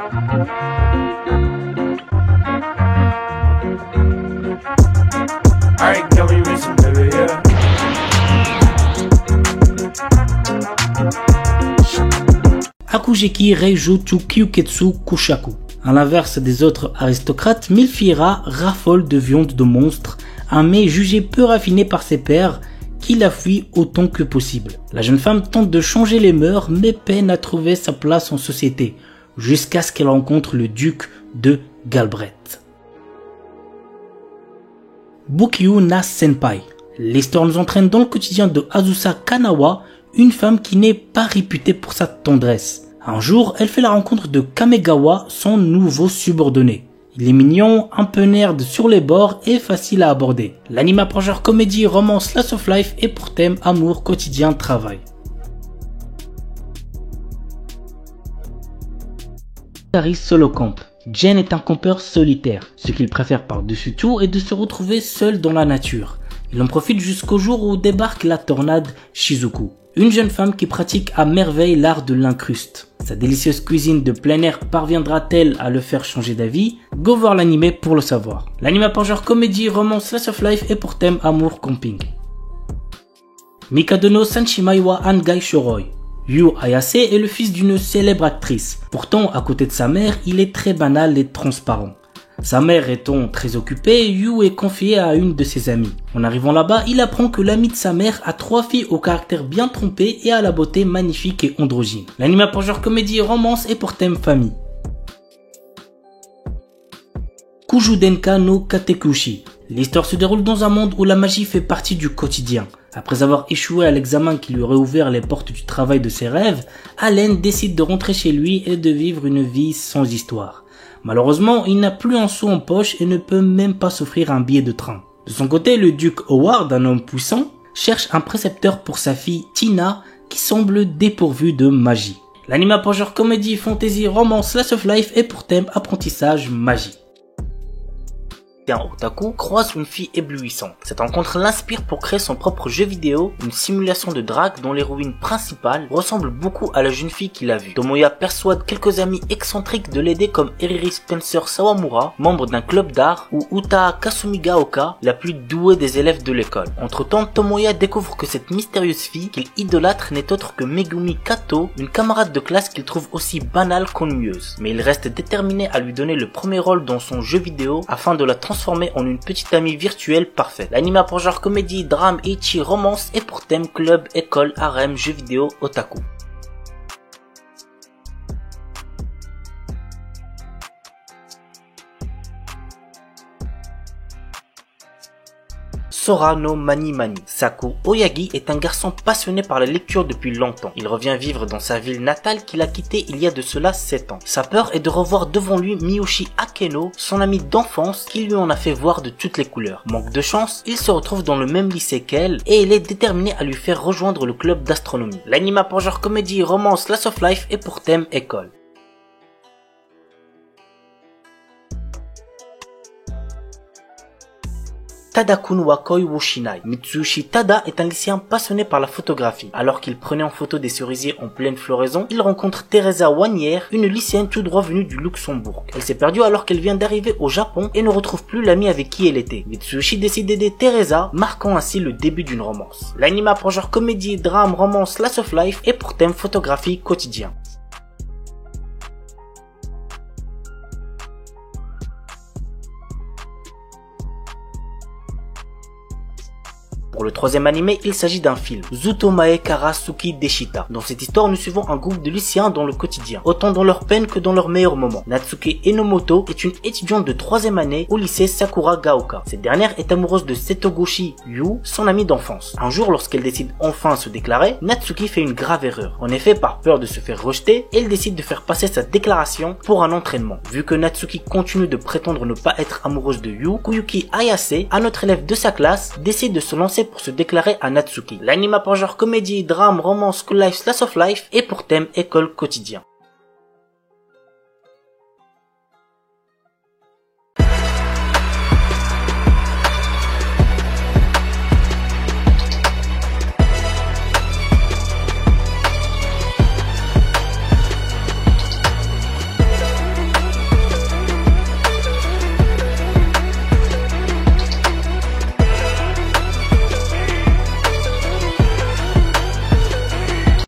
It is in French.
Alright, can we reach some baby, yeah? Akugeki Reijutsu Kyuketsu Kushaku. À l'inverse des autres aristocrates, Milfira raffole de viande de monstre, un mets jugé peu raffiné par ses pairs, qui la fuit autant que possible. La jeune femme tente de changer les mœurs, mais peine à trouver sa place en société, jusqu'à ce qu'elle rencontre le duc de Galbraith. Bukyu na Senpai. L'histoire nous entraîne dans le quotidien de Azusa Kanawa, une femme qui n'est pas réputée pour sa tendresse. Un jour, elle fait la rencontre de Kamegawa, son nouveau subordonné. Il est mignon, un peu nerd sur les bords et facile à aborder. L'anime apprend genre comédie, romance, slice of life et pour thème amour, quotidien, travail. Paris Solo Camp. Jen est un campeur solitaire. Ce qu'il préfère par-dessus tout est de se retrouver seul dans la nature. Il en profite jusqu'au jour où débarque la tornade Shizuku. Une jeune femme qui pratique à merveille l'art de l'incruste. Sa délicieuse cuisine de plein air parviendra-t-elle à le faire changer d'avis? Go voir l'anime pour le savoir. L'anime apprend genre comédie, romance, slice of life et pour thème amour, camping. Mikado no Sanshimai wa Angai Shoroi. Yu Ayase est le fils d'une célèbre actrice. Pourtant, à côté de sa mère, il est très banal et transparent. Sa mère étant très occupée, Yu est confié à une de ses amies. En arrivant là-bas, il apprend que l'amie de sa mère a 3 filles au caractère bien trompé et à la beauté magnifique et androgyne. L'anime pour genre comédie, romance et pour thème famille. Kujudenka no Katekushi. L'histoire se déroule dans un monde où la magie fait partie du quotidien. Après avoir échoué à l'examen qui lui aurait ouvert les portes du travail de ses rêves, Allen décide de rentrer chez lui et de vivre une vie sans histoire. Malheureusement, il n'a plus un sou en poche et ne peut même pas s'offrir un billet de train. De son côté, le duc Howard, un homme puissant, cherche un précepteur pour sa fille Tina qui semble dépourvue de magie. L'anime pour genre comédie, fantasy, romance, slice of life et pour thème apprentissage magie. Un otaku croise une fille éblouissante. Cette rencontre l'inspire pour créer son propre jeu vidéo, une simulation de drague dont l'héroïne principale ressemble beaucoup à la jeune fille qu'il a vue. Tomoya persuade quelques amis excentriques de l'aider comme Eriri Spencer Sawamura, membre d'un club d'art, ou Uta Kasumigaoka, la plus douée des élèves de l'école. Entre-temps, Tomoya découvre que cette mystérieuse fille qu'il idolâtre n'est autre que Megumi Kato, une camarade de classe qu'il trouve aussi banale qu'ennuyeuse. Mais il reste déterminé à lui donner le premier rôle dans son jeu vidéo afin de la transformée en une petite amie virtuelle parfaite. L'anime pour genre comédie, drame, ecchi, romance et pour thème club, école, harem, jeux vidéo, otaku. Sora no Mani Mani. Saku Oyagi est un garçon passionné par la lecture depuis longtemps. Il revient vivre dans sa ville natale qu'il a quittée il y a de cela 7 ans. Sa peur est de revoir devant lui Miyoshi Akeno, son ami d'enfance qui lui en a fait voir de toutes les couleurs. Manque de chance, il se retrouve dans le même lycée qu'elle et il est déterminé à lui faire rejoindre le club d'astronomie. L'anime pour genre comédie, romance, slice of life et pour thème école. Tada-kun wa koi wo shinai. Mitsuyoshi Tada est un lycéen passionné par la photographie. Alors qu'il prenait en photo des cerisiers en pleine floraison, il rencontre Teresa Wanière, une lycéenne tout droit venue du Luxembourg. Elle s'est perdue alors qu'elle vient d'arriver au Japon et ne retrouve plus l'amie avec qui elle était. Mitsuyoshi décide d'aider Teresa, marquant ainsi le début d'une romance. L'anime pour genre comédie, drame, romance, slice of life et pour thème photographie quotidien. Pour le troisième animé, il s'agit d'un film, Zutomae Karasuki Deshita. Dans cette histoire, nous suivons un groupe de lycéens dans le quotidien, autant dans leur peine que dans leurs meilleurs moments. Natsuke Enomoto est une étudiante de 3e année au lycée Sakura Gaoka. Cette dernière est amoureuse de Setogoshi Yu, son amie d'enfance. Un jour, lorsqu'elle décide enfin de se déclarer, Natsuki fait une grave erreur. En effet, par peur de se faire rejeter, elle décide de faire passer sa déclaration pour un entraînement. Vu que Natsuki continue de prétendre ne pas être amoureuse de Yu, Kuyuki Ayase, un autre élève de sa classe, décide de se lancer pour se déclarer à Natsuki. L'anime pour genre comédie, drame, romance, school life, slice of life et pour thème école quotidien.